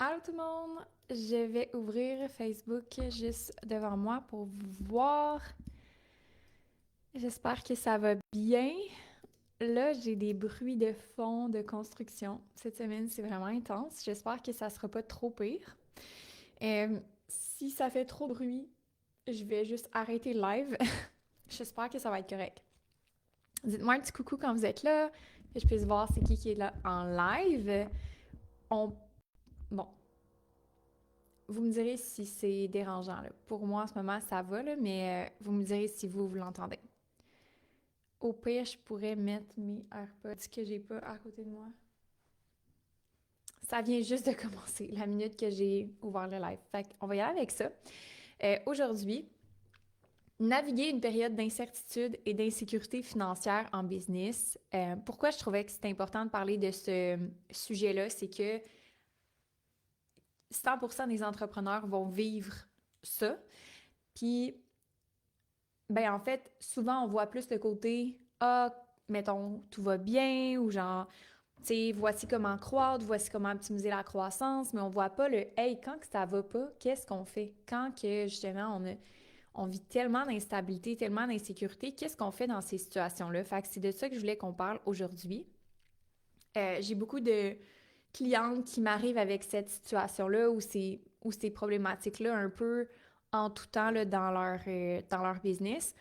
Allô tout le monde! Je vais ouvrir Facebook juste devant moi pour vous voir. J'espère que ça va bien. Là, j'ai des bruits de fond de construction. Cette semaine, c'est vraiment intense. J'espère que ça sera pas trop pire. Si ça fait trop de bruit, je vais juste arrêter le live. J'espère que ça va être correct. Dites-moi un petit coucou quand vous êtes là, que je puisse voir c'est qui est là en live. On... Bon, vous me direz si c'est dérangeant, là. Pour moi, en ce moment, ça va, là, mais vous me direz si vous l'entendez. Au pire, je pourrais mettre mes AirPods que j'ai pas à côté de moi. Ça vient juste de commencer, la minute que j'ai ouvert le live. Fait qu'on va y aller avec ça. Aujourd'hui, naviguer une période d'incertitude et d'insécurité financière en business. Pourquoi je trouvais que c'était important de parler de ce sujet-là, c'est que 100% des entrepreneurs vont vivre ça. Puis ben en fait, souvent on voit plus le côté ah, mettons, tout va bien ou genre, tu sais, voici comment croître, voici comment optimiser la croissance, mais on voit pas le hey, quand que ça va pas, qu'est-ce qu'on fait? Quand que justement on vit tellement d'instabilité, tellement d'insécurité, qu'est-ce qu'on fait dans ces situations-là? Fait que c'est de ça que je voulais qu'on parle aujourd'hui. J'ai beaucoup de clientes qui m'arrivent avec cette situation-là ou ces problématiques-là un peu en tout temps là, dans leur business.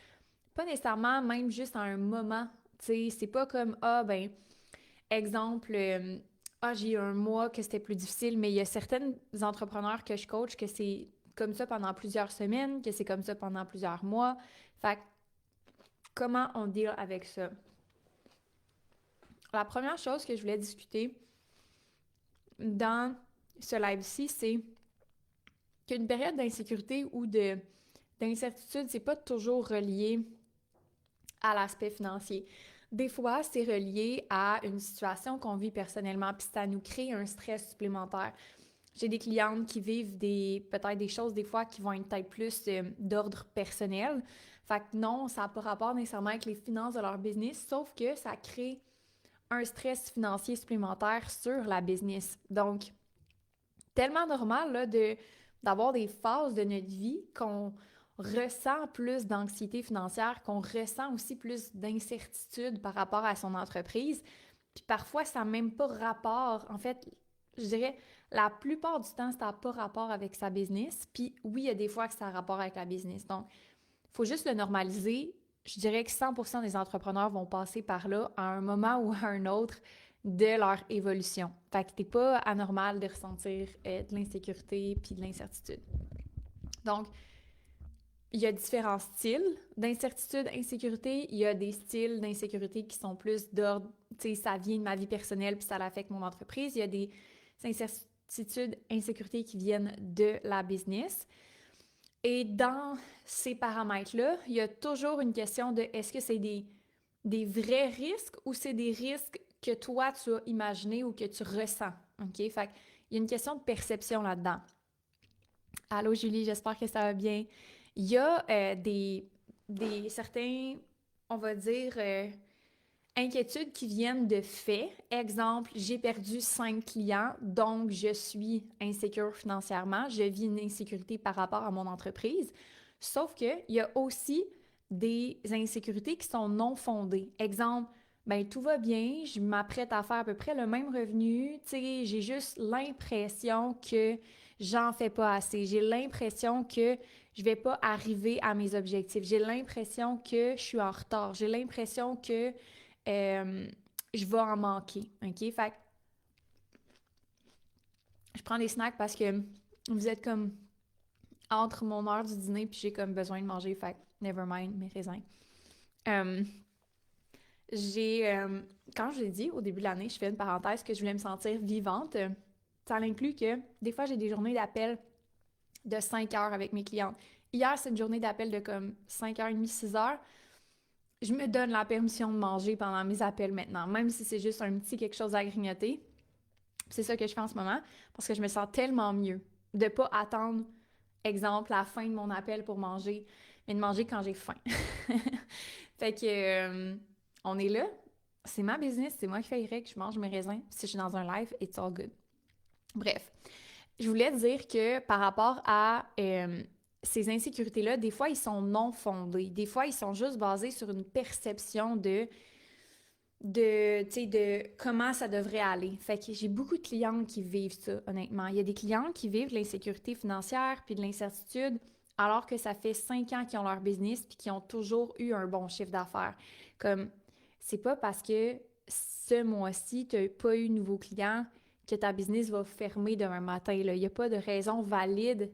Pas nécessairement même juste à un moment, tu sais, c'est pas comme, ah ben, exemple, j'ai eu un mois que c'était plus difficile, mais il y a certains entrepreneurs que je coach que c'est comme ça pendant plusieurs semaines, que c'est comme ça pendant plusieurs mois. Fait que, comment on deal avec ça? La première chose que je voulais discuter dans ce live-ci, c'est qu'une période d'insécurité ou d'incertitude, c'est pas toujours relié à l'aspect financier. Des fois, c'est relié à une situation qu'on vit personnellement, puis ça nous crée un stress supplémentaire. J'ai des clientes qui vivent peut-être des choses des fois qui vont être peut-être plus d'ordre personnel. Fait que non, ça n'a pas rapport nécessairement avec les finances de leur business, sauf que ça crée un stress financier supplémentaire sur la business. Donc, tellement normal là, d'avoir des phases de notre vie qu'on ressent plus d'anxiété financière, qu'on ressent aussi plus d'incertitude par rapport à son entreprise. Puis parfois, ça n'a même pas rapport. En fait, je dirais, la plupart du temps, ça n'a pas rapport avec sa business. Puis oui, il y a des fois que ça a rapport avec la business. Donc, il faut juste le normaliser. Je dirais que 100% des entrepreneurs vont passer par là à un moment ou à un autre de leur évolution. Fait que t'es pas anormal de ressentir de l'insécurité puis de l'incertitude. Donc, il y a différents styles d'incertitude, insécurité. Il y a des styles d'insécurité qui sont plus d'ordre, tu sais, ça vient de ma vie personnelle puis ça affecte mon entreprise. Il y a des incertitudes, insécurités qui viennent de la business. Et dans ces paramètres-là, il y a toujours une question de est-ce que c'est des vrais risques ou c'est des risques que toi, tu as imaginés ou que tu ressens. OK? Fait il y a une question de perception là-dedans. Allô, Julie, j'espère que ça va bien. Il y a certains, on va dire, inquiétudes qui viennent de faits. Exemple, j'ai perdu 5 clients, donc je suis insécure financièrement. Je vis une insécurité par rapport à mon entreprise. Sauf qu'il y a aussi des insécurités qui sont non fondées. Exemple, ben tout va bien, je m'apprête à faire à peu près le même revenu, tu sais, j'ai juste l'impression que j'en fais pas assez. J'ai l'impression que je vais pas arriver à mes objectifs. J'ai l'impression que je suis en retard. J'ai l'impression que je vais en manquer. OK? Fait que je prends des snacks parce que vous êtes comme entre mon heure du dîner puis j'ai comme besoin de manger. Fait que never mind, mes raisins. Euh, quand je l'ai dit au début de l'année, je fais une parenthèse que je voulais me sentir vivante. Ça inclut que des fois, j'ai des journées d'appel de 5 heures avec mes clientes. Hier, c'est une journée d'appel de comme 5h30, 6 heures. Je me donne la permission de manger pendant mes appels maintenant, même si c'est juste un petit quelque chose à grignoter. C'est ça que je fais en ce moment parce que je me sens tellement mieux de pas attendre, exemple, la fin de mon appel pour manger, mais de manger quand j'ai faim. Fait que on est là, c'est ma business, c'est moi qui fais les règles, je mange mes raisins. Si je suis dans un live, it's all good. Bref, je voulais dire que par rapport à ces insécurités-là, des fois, ils sont non fondés. Des fois, ils sont juste basés sur une perception tu sais, de comment ça devrait aller. Fait que j'ai beaucoup de clients qui vivent ça, honnêtement. Il y a des clients qui vivent de l'insécurité financière puis de l'incertitude alors que ça fait 5 ans qu'ils ont leur business puis qu'ils ont toujours eu un bon chiffre d'affaires. Comme, c'est pas parce que ce mois-ci, tu n'as pas eu de nouveaux clients que ta business va fermer demain matin, là. Il n'y a pas de raison valide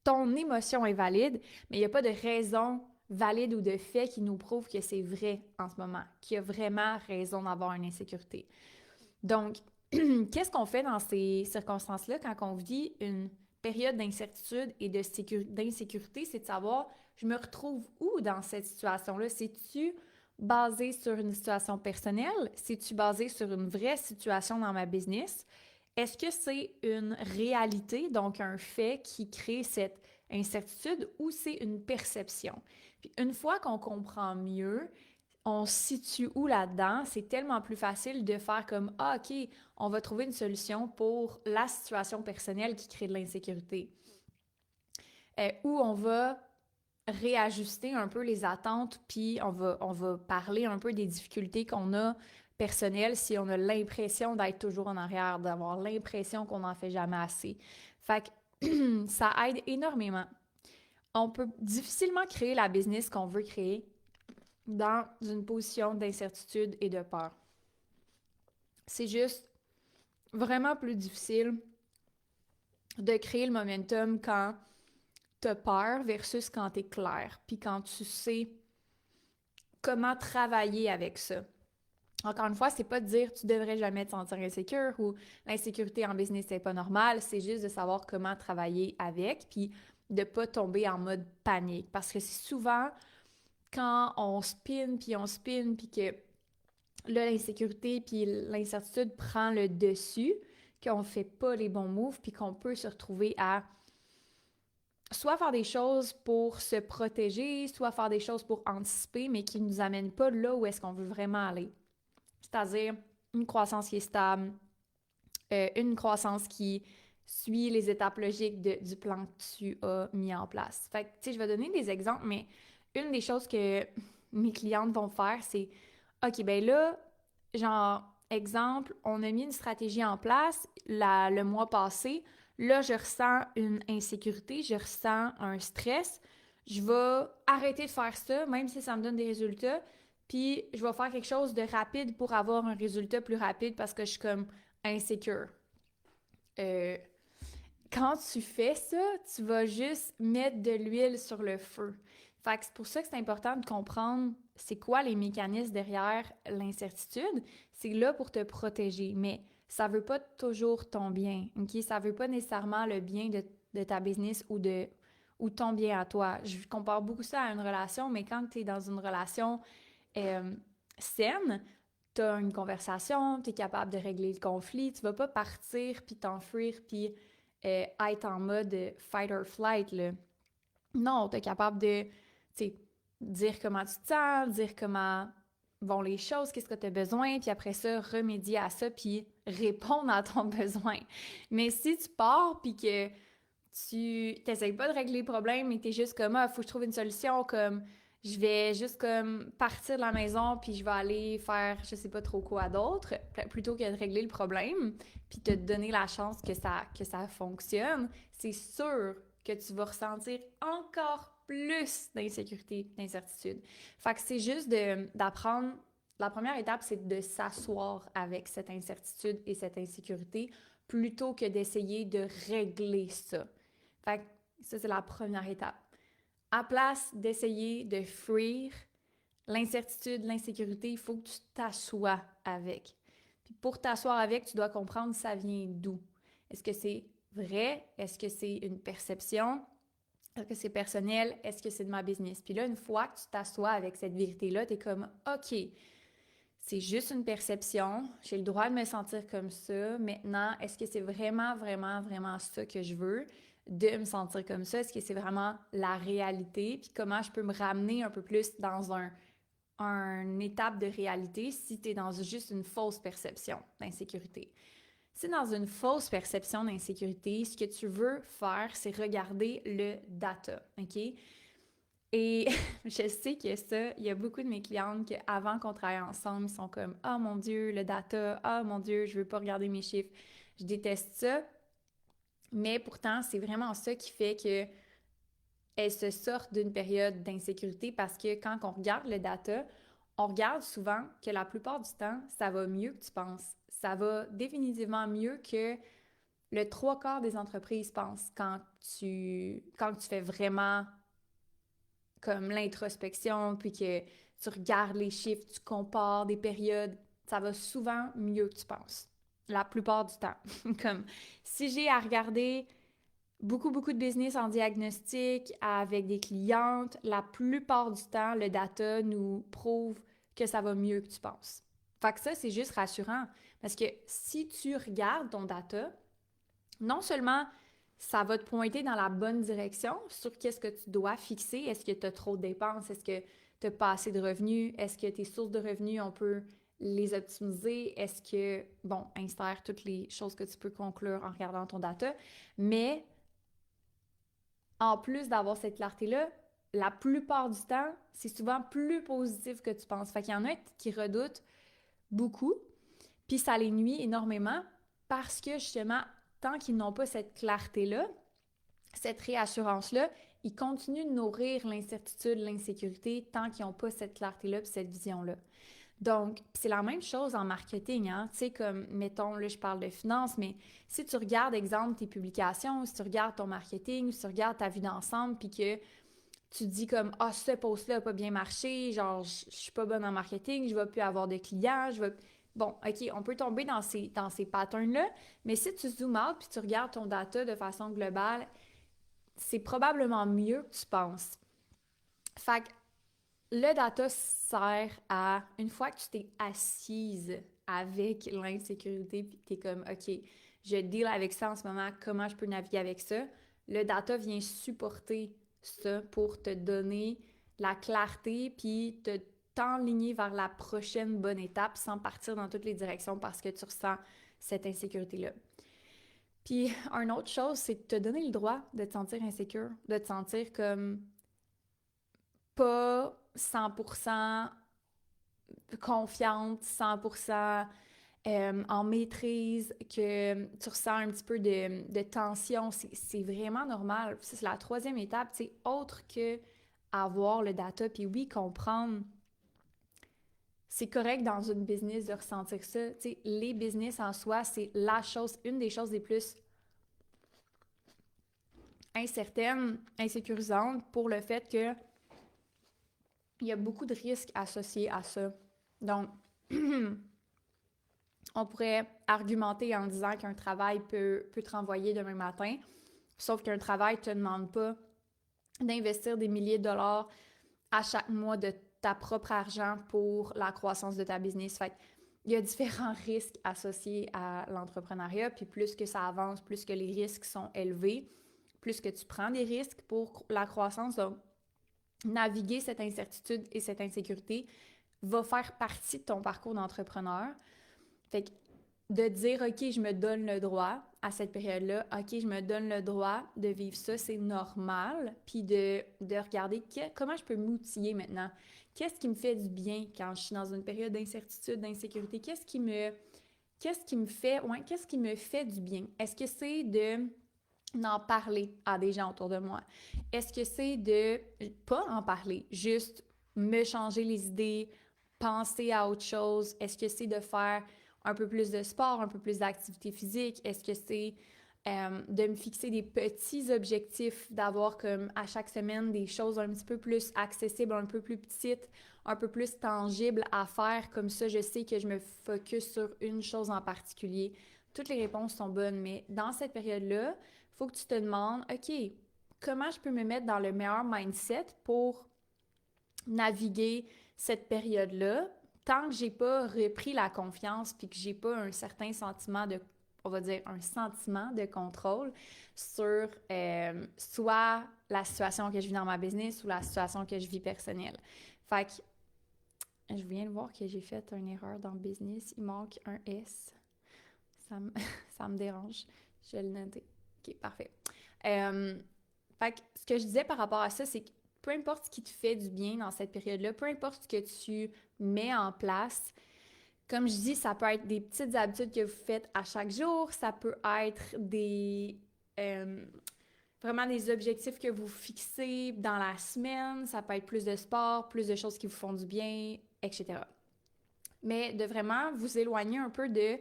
ton émotion est valide, mais il n'y a pas de raison valide ou de fait qui nous prouve que c'est vrai en ce moment, qu'il y a vraiment raison d'avoir une insécurité. Donc, qu'est-ce qu'on fait dans ces circonstances-là quand on vit une période d'incertitude et d'insécurité? C'est de savoir, je me retrouve où dans cette situation-là? C'est-tu basé sur une situation personnelle? C'est-tu basé sur une vraie situation dans ma business? Est-ce que c'est une réalité, donc un fait qui crée cette incertitude ou c'est une perception? Puis une fois qu'on comprend mieux, on se situe où là-dedans, c'est tellement plus facile de faire comme ah OK, on va trouver une solution pour la situation personnelle qui crée de l'insécurité. Ou on va réajuster un peu les attentes, puis on va parler un peu des difficultés qu'on a personnelles si on a l'impression d'être toujours en arrière, d'avoir l'impression qu'on n'en fait jamais assez. Fait que ça aide énormément. On peut difficilement créer la business qu'on veut créer dans une position d'incertitude et de peur. C'est juste vraiment plus difficile de créer le momentum quand t'as peur versus quand t'es clair, puis quand tu sais comment travailler avec ça. Encore une fois, c'est pas de dire tu devrais jamais te sentir insécure ou l'insécurité en business c'est pas normal, c'est juste de savoir comment travailler avec puis de pas tomber en mode panique parce que c'est souvent quand on spin puis que là l'insécurité puis l'incertitude prend le dessus qu'on fait pas les bons moves puis qu'on peut se retrouver à soit faire des choses pour se protéger, soit faire des choses pour anticiper mais qui nous amènent pas là où est-ce qu'on veut vraiment aller. C'est-à-dire une croissance qui est stable, une croissance qui suit les étapes logiques du plan que tu as mis en place. Fait que, tu sais, je vais donner des exemples, mais une des choses que mes clientes vont faire, c'est OK, ben là, genre, exemple, on a mis une stratégie en place le mois passé. Là, je ressens une insécurité, je ressens un stress. Je vais arrêter de faire ça, même si ça me donne des résultats. Puis, je vais faire quelque chose de rapide pour avoir un résultat plus rapide parce que je suis comme insécure. Euh, Quand tu fais ça, tu vas juste mettre de l'huile sur le feu. Fait que c'est pour ça que c'est important de comprendre c'est quoi les mécanismes derrière l'incertitude. C'est là pour te protéger, mais ça veut pas toujours ton bien, ok? Ça veut pas nécessairement le bien de ta business ou ton bien à toi. Je compare beaucoup ça à une relation, mais quand tu es dans une relation euh, saine, tu as une conversation, tu es capable de régler le conflit, tu vas pas partir puis t'enfuir puis être en mode fight or flight, là. Non, tu es capable de, tu sais, dire comment tu te sens, dire comment vont les choses, qu'est-ce que tu as besoin, puis après ça, remédier à ça, puis répondre à ton besoin. Mais si tu pars, puis que tu t'essayes pas de régler le problème, mais t'es juste comme, ah, faut que je trouve une solution, comme, je vais juste comme partir de la maison, puis je vais aller faire je sais pas trop quoi d'autre, plutôt que de régler le problème, puis te donner la chance que ça fonctionne, c'est sûr que tu vas ressentir encore plus d'insécurité, d'incertitude. Fait que c'est juste d'apprendre. La première étape, c'est de s'asseoir avec cette incertitude et cette insécurité plutôt que d'essayer de régler ça. Fait que ça, c'est la première étape. À place d'essayer de fuir l'incertitude, l'insécurité, il faut que tu t'assoies avec. Puis pour t'asseoir avec, tu dois comprendre ça vient d'où. Est-ce que c'est vrai? Est-ce que c'est une perception? Est-ce que c'est personnel? Est-ce que c'est de ma business? Puis là, une fois que tu t'assois avec cette vérité-là, tu es comme, OK, c'est juste une perception. J'ai le droit de me sentir comme ça. Maintenant, est-ce que c'est vraiment, vraiment, vraiment ça que je veux? De me sentir comme ça? Est-ce que c'est vraiment la réalité? Puis comment je peux me ramener un peu plus dans une étape de réalité si tu es dans juste une fausse perception d'insécurité? Si dans une fausse perception d'insécurité, ce que tu veux faire, c'est regarder le data, OK? Et je sais que ça, il y a beaucoup de mes clientes qui, avant qu'on travaille ensemble, ils sont comme « Ah mon Dieu, le data, ah mon Dieu, je veux pas regarder mes chiffres. » Je déteste ça, mais pourtant, c'est vraiment ça qui fait que elles se sortent d'une période d'insécurité parce que quand on regarde le data, on regarde souvent que la plupart du temps, ça va mieux que tu penses. Ça va définitivement mieux que le trois quarts des entreprises pensent quand tu fais vraiment comme l'introspection, puis que tu regardes les chiffres, tu compares des périodes, ça va souvent mieux que tu penses. La plupart du temps. Comme si j'ai à regarder beaucoup de business en diagnostic avec des clientes, la plupart du temps, le data nous prouve que ça va mieux que tu penses. Fait que ça, c'est juste rassurant parce que si tu regardes ton data, non seulement ça va te pointer dans la bonne direction sur qu'est-ce que tu dois fixer. Est-ce que tu as trop de dépenses? Est-ce que tu n'as pas assez de revenus? Est-ce que tes sources de revenus, on peut les optimiser? Est-ce que, bon, insère toutes les choses que tu peux conclure en regardant ton data. Mais en plus d'avoir cette clarté-là, la plupart du temps, c'est souvent plus positif que tu penses. Fait qu'il y en a qui redoutent beaucoup, puis ça les nuit énormément parce que justement, tant qu'ils n'ont pas cette clarté-là, cette réassurance-là, ils continuent de nourrir l'incertitude, l'insécurité tant qu'ils n'ont pas cette clarté-là puis cette vision-là. Donc, c'est la même chose en marketing, hein? Tu sais, comme, mettons, là, je parle de finances, mais si tu regardes, exemple, tes publications, si tu regardes ton marketing, si tu regardes ta vie d'ensemble, puis que tu dis comme, ah, ce post-là n'a pas bien marché, genre, je suis pas bonne en marketing, je vais plus avoir de clients, je vais... Bon, OK, on peut tomber dans ces patterns-là, mais si tu zoomes out puis tu regardes ton data de façon globale, c'est probablement mieux que tu penses. Fait que le data sert à, une fois que tu t'es assise avec l'insécurité, puis tu es comme, OK, je deal avec ça en ce moment, comment je peux naviguer avec ça? Le data vient supporter ça pour te donner la clarté, puis t'enligner vers la prochaine bonne étape sans partir dans toutes les directions parce que tu ressens cette insécurité-là. Puis, une autre chose, c'est de te donner le droit de te sentir insécure, de te sentir comme pas 100% confiante, 100% en maîtrise, que tu ressens un petit peu de tension. C'est vraiment normal. Ça, c'est la troisième étape, c'est autre que avoir le data, puis oui, comprendre. C'est correct dans une business de ressentir ça. T'sais, les business en soi, c'est la chose, une des choses les plus incertaines, insécurisantes pour le fait que il y a beaucoup de risques associés à ça. Donc, on pourrait argumenter en disant qu'un travail peut te renvoyer demain matin, sauf qu'un travail ne te demande pas d'investir des milliers de dollars à chaque mois de ta propre argent pour la croissance de ta business. Fait il y a différents risques associés à l'entrepreneuriat, puis plus que ça avance, plus que les risques sont élevés, plus que tu prends des risques pour la croissance. Donc, naviguer cette incertitude et cette insécurité va faire partie de ton parcours d'entrepreneur. Fait que de dire, OK, je me donne le droit à cette période-là, OK, je me donne le droit de vivre ça, c'est normal, puis de regarder comment je peux m'outiller maintenant. Qu'est-ce qui me fait du bien quand je suis dans une période d'incertitude, d'insécurité? Qu'est-ce qui me fait du bien? Est-ce que c'est d'en parler à des gens autour de moi? Est-ce que c'est de pas en parler, juste me changer les idées, penser à autre chose? Est-ce que c'est de faire un peu plus de sport, un peu plus d'activité physique? Est-ce que c'est de me fixer des petits objectifs, d'avoir comme à chaque semaine des choses un petit peu plus accessibles, un peu plus petites, un peu plus tangibles à faire? Comme ça, je sais que je me focus sur une chose en particulier. Toutes les réponses sont bonnes, mais dans cette période-là, il faut que tu te demandes, OK, comment je peux me mettre dans le meilleur mindset pour naviguer cette période-là tant que j'ai pas repris la confiance puis que j'ai pas un certain sentiment de, on va dire, un sentiment de contrôle sur soit la situation que je vis dans ma business ou la situation que je vis personnelle. Fait que je viens de voir que j'ai fait une erreur dans business. Il manque un S. ça me dérange. Je vais le noter. OK, parfait. Fait que ce que je disais par rapport à ça, c'est que peu importe ce qui te fait du bien dans cette période-là, peu importe ce que tu mets en place, comme je dis, ça peut être des petites habitudes que vous faites à chaque jour, ça peut être vraiment des objectifs que vous fixez dans la semaine, ça peut être plus de sport, plus de choses qui vous font du bien, etc. Mais de vraiment vous éloigner un peu de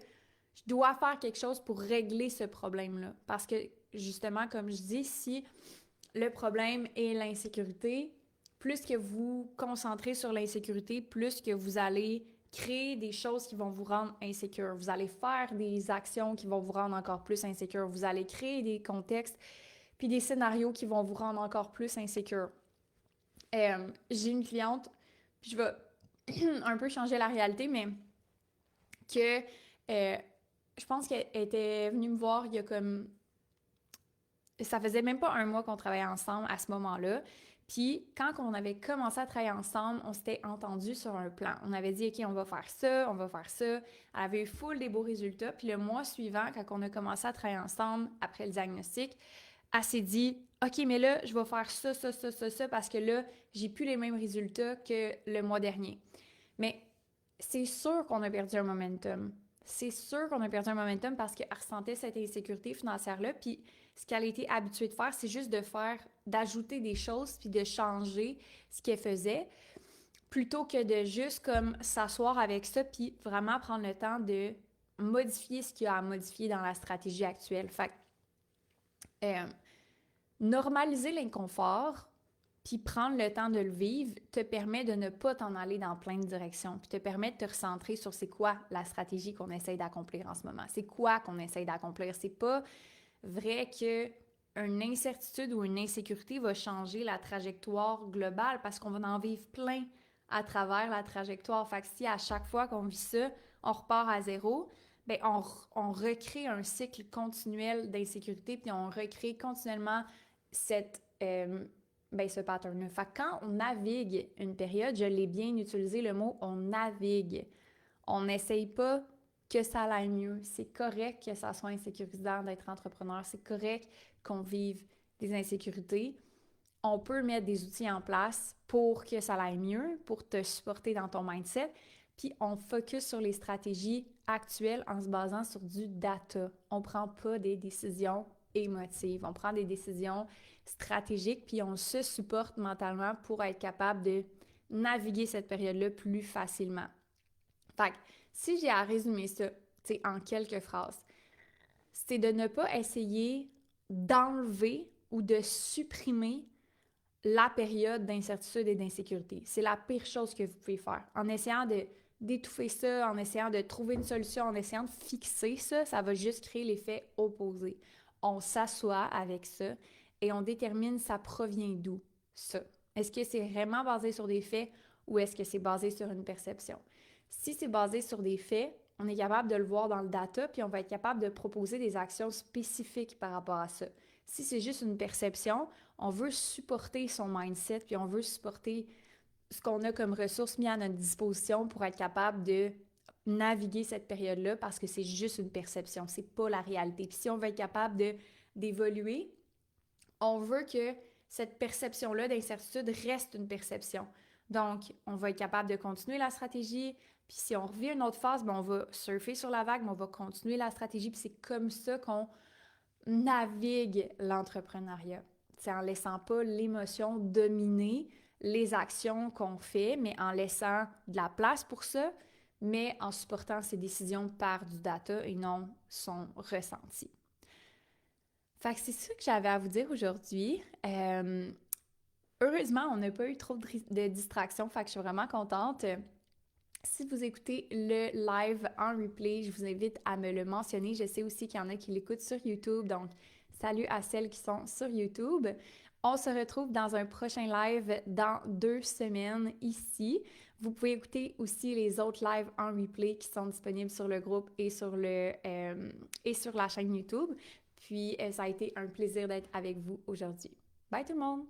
je dois faire quelque chose pour régler ce problème-là. Parce que, justement, comme je dis, si le problème est l'insécurité, plus que vous concentrez sur l'insécurité, plus que vous allez créer des choses qui vont vous rendre insécure. Vous allez faire des actions qui vont vous rendre encore plus insécure. Vous allez créer des contextes puis des scénarios qui vont vous rendre encore plus insécure. J'ai une cliente, puis je vais un peu changer la réalité, mais que je pense qu'elle était venue me voir il y a comme... Ça faisait même pas un mois qu'on travaillait ensemble à ce moment-là. Puis quand on avait commencé à travailler ensemble, on s'était entendu sur un plan. On avait dit, OK, on va faire ça, on va faire ça. Elle avait eu full des beaux résultats. Puis le mois suivant, quand on a commencé à travailler ensemble, après le diagnostic, elle s'est dit, OK, mais là, je vais faire ça, ça, ça, ça, ça, parce que là, j'ai plus les mêmes résultats que le mois dernier. Mais c'est sûr qu'on a perdu un momentum. C'est sûr qu'on a perdu un momentum parce qu'elle ressentait cette insécurité financière-là. Puis ce qu'elle a été habituée de faire, c'est juste d'ajouter des choses puis de changer ce qu'elle faisait plutôt que de juste comme s'asseoir avec ça puis vraiment prendre le temps de modifier ce qu'il y a à modifier dans la stratégie actuelle. Fait que, normaliser l'inconfort puis prendre le temps de le vivre te permet de ne pas t'en aller dans plein de directions, puis te permet de te recentrer sur c'est quoi la stratégie qu'on essaye d'accomplir en ce moment. C'est quoi qu'on essaye d'accomplir. C'est pas vrai qu'une incertitude ou une insécurité va changer la trajectoire globale parce qu'on va en vivre plein à travers la trajectoire. Fait que si à chaque fois qu'on vit ça, on repart à zéro, bien on recrée un cycle continuel d'insécurité puis on recrée continuellement ce pattern-là. Fait que quand on navigue une période, je l'ai bien utilisé le mot, on navigue. On n'essaye pas que ça aille mieux. C'est correct que ça soit insécurisant d'être entrepreneur. C'est correct qu'on vive des insécurités. On peut mettre des outils en place pour que ça aille mieux, pour te supporter dans ton mindset. Puis on focus sur les stratégies actuelles en se basant sur du data. On ne prend pas des décisions émotives. On prend des décisions stratégiques, puis on se supporte mentalement pour être capable de naviguer cette période-là plus facilement. Fait que si j'ai à résumer ça, en quelques phrases, c'est de ne pas essayer d'enlever ou de supprimer la période d'incertitude et d'insécurité. C'est la pire chose que vous pouvez faire. En essayant d'étouffer ça, en essayant de trouver une solution, en essayant de fixer ça, ça va juste créer l'effet opposé. On s'assoit avec ça et on détermine ça provient d'où, ça. Est-ce que c'est vraiment basé sur des faits ou est-ce que c'est basé sur une perception? Si c'est basé sur des faits, on est capable de le voir dans le data, puis on va être capable de proposer des actions spécifiques par rapport à ça. Si c'est juste une perception, on veut supporter son mindset, puis on veut supporter ce qu'on a comme ressources mises à notre disposition pour être capable de naviguer cette période-là parce que c'est juste une perception, c'est pas la réalité. Puis si on veut être capable d'évoluer, on veut que cette perception-là d'incertitude reste une perception. Donc, on va être capable de continuer la stratégie, puis si on revient une autre phase, on va surfer sur la vague, mais on va continuer la stratégie, puis c'est comme ça qu'on navigue l'entrepreneuriat. C'est en laissant pas l'émotion dominer les actions qu'on fait, mais en laissant de la place pour ça, mais en supportant ses décisions par du data et non son ressenti. Fait que c'est ça que j'avais à vous dire aujourd'hui. Heureusement, on n'a pas eu trop de distractions, fait que je suis vraiment contente. Si vous écoutez le live en replay, je vous invite à me le mentionner. Je sais aussi qu'il y en a qui l'écoutent sur YouTube, donc salut à celles qui sont sur YouTube. On se retrouve dans un prochain live dans 2 semaines ici. Vous pouvez écouter aussi les autres lives en replay qui sont disponibles sur le groupe et sur la chaîne YouTube. Puis, ça a été un plaisir d'être avec vous aujourd'hui. Bye tout le monde!